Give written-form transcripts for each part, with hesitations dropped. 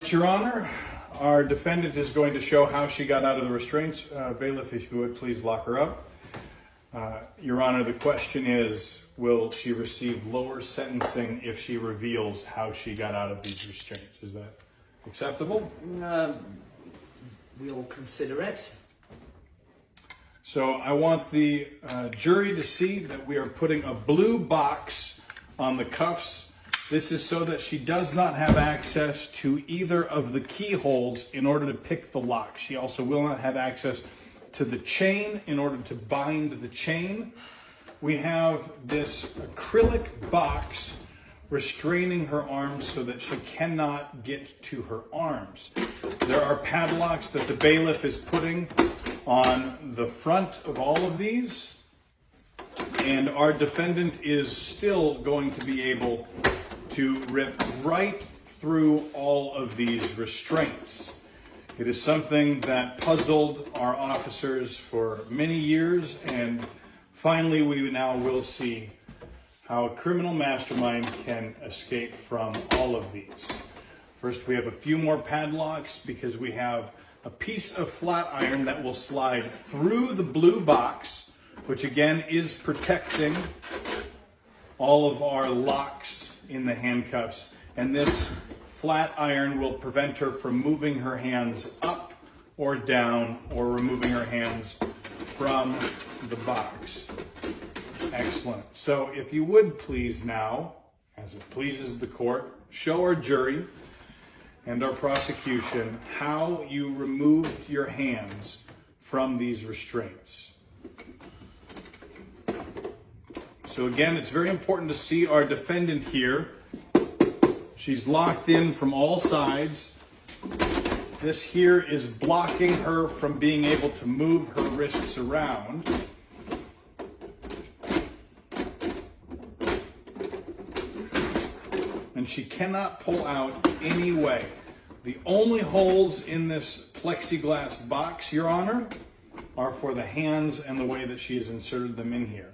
Your Honor, our defendant is going to show how she got out of the restraints. Bailiff, if you would please lock her up. Your Honor, the question is, will she receive lower sentencing if she reveals how she got out of these restraints? Is that acceptable? We'll consider it. So I want the jury to see that we are putting a blue box on the cuffs. This is so that she does not have access to either of the keyholes in order to pick the lock. She also will not have access to the chain in order to bind the chain. We have this acrylic box restraining her arms so that she cannot get to her arms. There are padlocks that the bailiff is putting on the front of all of these, and our defendant is still going to be able to rip right through all of these restraints. It is something that puzzled our officers for many years, and finally we now will see how a criminal mastermind can escape from all of these. First, we have a few more padlocks because we have a piece of flat iron that will slide through the blue box, which again is protecting all of our locks in the handcuffs, and this flat iron will prevent her from moving her hands up or down or removing her hands from the box. Excellent. So if you would please now, as it pleases the court, show our jury and our prosecution how you removed your hands from these restraints. So again, it's very important to see our defendant here. She's locked in from all sides. This here is blocking her from being able to move her wrists around. And she cannot pull out any way. The only holes in this plexiglass box, Your Honor, are for the hands and the way that she has inserted them in here.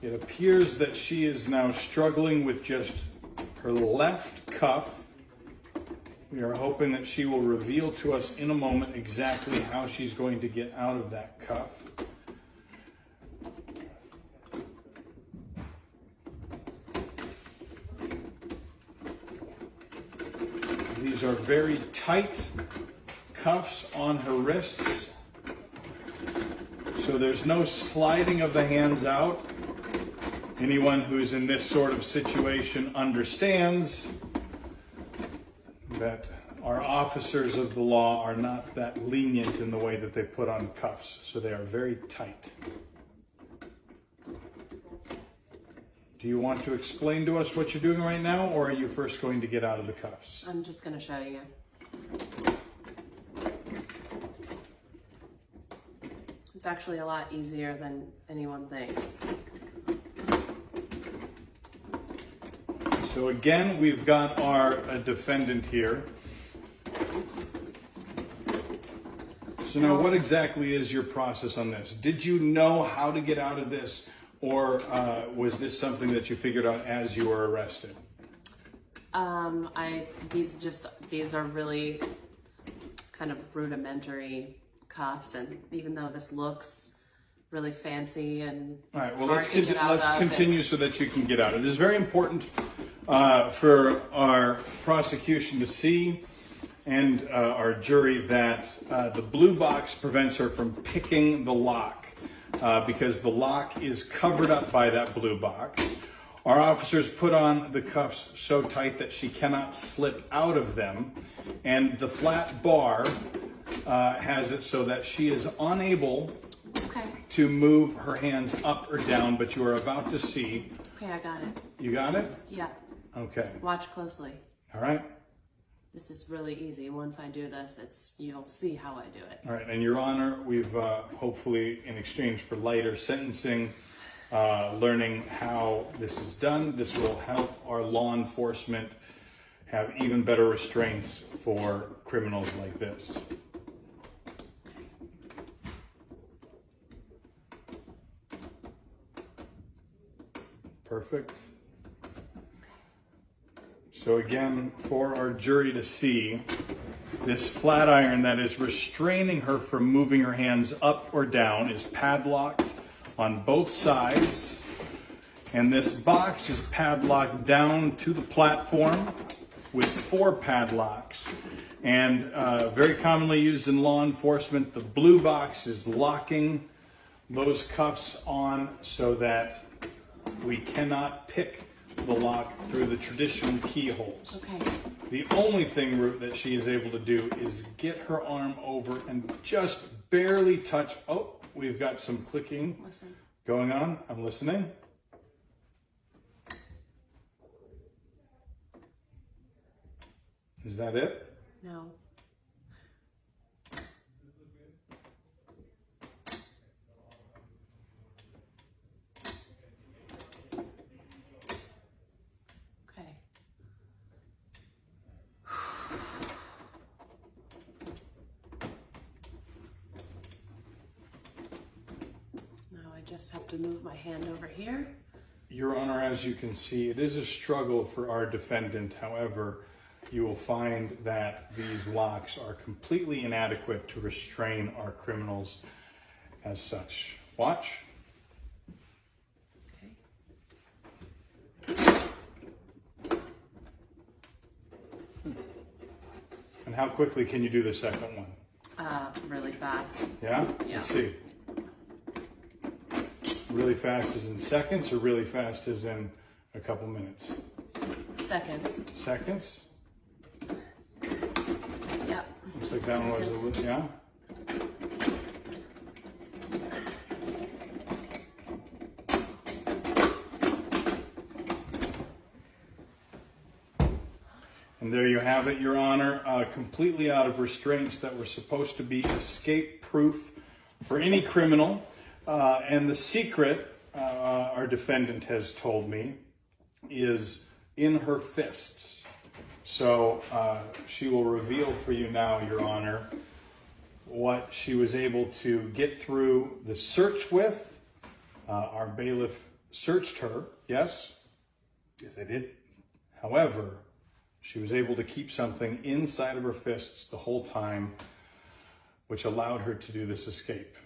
It appears that she is now struggling with just her left cuff. We are hoping that she will reveal to us in a moment exactly how she's going to get out of that cuff. These are very tight cuffs on her wrists, so there's no sliding of the hands out. Anyone who's in this sort of situation understands that our officers of the law are not that lenient in the way that they put on cuffs, so they are very tight. Do you want to explain to us what you're doing right now, or are you first going to get out of the cuffs? I'm just going to show you. It's actually a lot easier than anyone thinks. So again, we've got our defendant here. So now what exactly is your process on this? Did you know how to get out of this, or was this something that you figured out as you were arrested? These are really kind of rudimentary cuffs, and even though this looks really fancy and all right, well, hard let's to get out of, continue so that you can get out. It is very important for our prosecution to see and our jury that the blue box prevents her from picking the lock because the lock is covered up by that blue box. Our officers put on the cuffs so tight that she cannot slip out of them, and the flat bar has it so that she is unable to move her hands up or down, but you are about to see. Okay, I got it. You got it? Yeah. Okay. Watch closely. All right. This is really easy. Once I do this, you'll see how I do it. All right, and Your Honor, we've hopefully, in exchange for lighter sentencing, learning how this is done. This will help our law enforcement have even better restraints for criminals like this. Perfect. So again, for our jury to see, this flat iron that is restraining her from moving her hands up or down is padlocked on both sides. And this box is padlocked down to the platform with 4 padlocks. And very commonly used in law enforcement, the blue box is locking those cuffs on so that we cannot pick the lock through the traditional keyholes. Okay. The only thing, Ruth, that she is able to do is get her arm over and just barely touch. Oh, we've got some clicking going on. I'm listening. Is that it? No. Okay. Now I just have to move my hand over here. Your Honor, as you can see, it is a struggle for our defendant. However, you will find that these locks are completely inadequate to restrain our criminals as such. Watch. Okay. And how quickly can you do the second one? Really fast. Yeah? Yeah. Let's see. Really fast as in seconds or really fast as in a couple minutes? Seconds. Seconds? Yeah. Looks like that one was a little, yeah? And there you have it, Your Honor, completely out of restraints that were supposed to be escape-proof for any criminal. And the secret, our defendant has told me, is in her fists. So she will reveal for you now, Your Honor, what she was able to get through the search with. Our bailiff searched her, yes? Yes, I did. However, she was able to keep something inside of her fists the whole time, which allowed her to do this escape.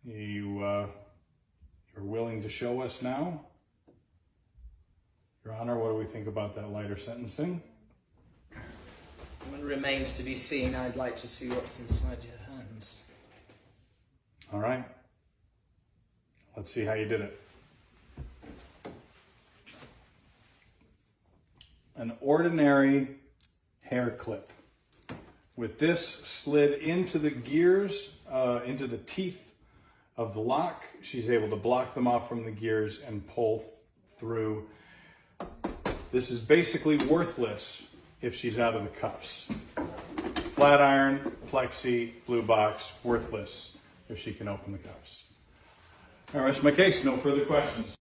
You're willing to show us now? Your Honor, what do we think about that lighter sentencing? What remains to be seen. I'd like to see what's inside your hands. All right. Let's see how you did it. An ordinary hair clip. With this slid into the gears, into the teeth of the lock, she's able to block them off from the gears and pull through. This is basically worthless if she's out of the cuffs. Flat iron, plexi, blue box, worthless if she can open the cuffs. All right, that's my case. No further questions.